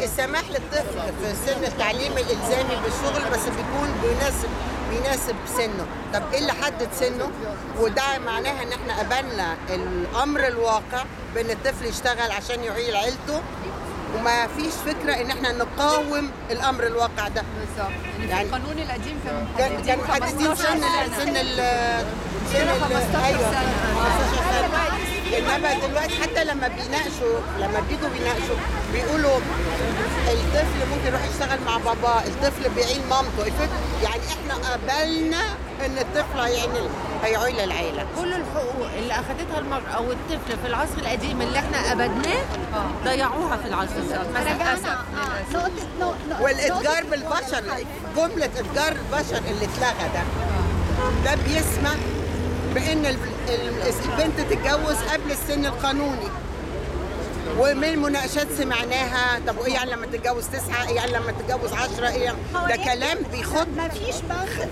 السماح للطفل في سن التعليم الالزامي بالشغل، بس بيكون بيناسب سنه. طب ايه اللي حدد سنه؟ وده معناها ان احنا قبلنا الامر الواقع بان الطفل يشتغل عشان يعيل عيلته، وما فيش فكره ان احنا نقاوم الامر الواقع ده. بالظبط. يعني في القانون القديم كان محددين سن 15 سنه. انما دلوقتي حتى لما بيجوا بيناقشوا بيقولوا الطفل ممكن يروح يشتغل مع باباه، الطفل بيعين مامته، يعني احنا قبلنا ان الطفل هيعول العيله. كل الحقوق اللي اخذتها المرأة والطفل في العصر القديم اللي احنا ابدناه ضيعوها في العصر الحديث للاسف. والاتجار بالبشر، جمله اتجار البشر اللي اتلغى ده بيسمح بان البنت تتجوز قبل السن القانوني. ومن المناقشات سمعناها، طب ايه يعني لما تتجوز 9، ايه يعني لما تتجوز 10، ايه ده كلام بيخد، مفيش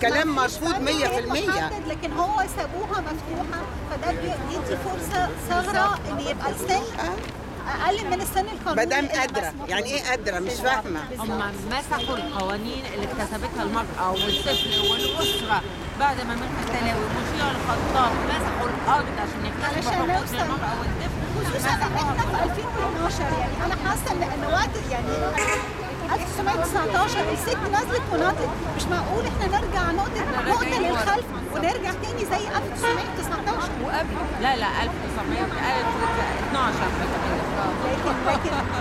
كلام مرفوض 100%. لكن هو سابوها مفتوحه، فده بيدي فرصه ثغره ان يبقى السن اقل من السن القانوني. مدام قادره، يعني ايه قادره؟ مش فاهمه. هم مسحوا القوانين اللي اكتسبتها المرأة والطفل والأسرة بعد ما منها تلاوي مشيع الخطاب، مسحوا الأرض عشان يكتسبوا حقوق المرأة والطفل. خصوصا احنا في 2012، يعني انا حاسه ان وقت يعني 1919 الست نزلت ونطت، مش معقول احنا نرجع نقطه للخلف ونرجع تاني زي 1919 وقبل. لا 1912.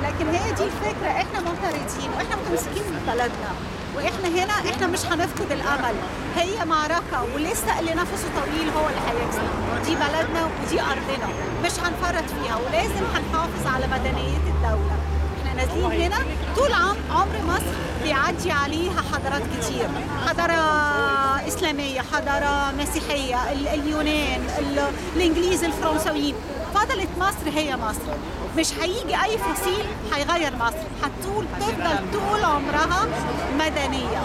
لكن هي دي الفكره، احنا معترضين واحنا متمسكين ببلدنا، واحنا هنا احنا مش هنفقد الامل. هي معركه ولسه اللي نفسه طويل هو اللي هيكسب. دي بلدنا ودي ارضنا، مش هنفرط فيها، ولازم هنحافظ على مدنيه الدوله. احنا نازلين هنا طول عمر مصر بيعدي عليها حضارات كتير، حضاره اسلاميه، حضاره مسيحيه، اليونان، الانجليز، الفرنساويين. فضلت مصر هي مصر، مش هيجي اي فصيل هيغير مصر، تفضل طول عمرها مدنيه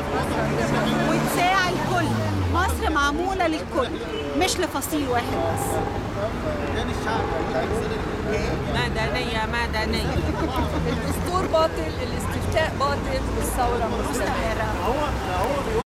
وتساعد الكل. مصر معموله للكل مش لفصيل واحد بس. مدنية. الدستور باطل، الاستفتاء باطل، والثوره مستمره.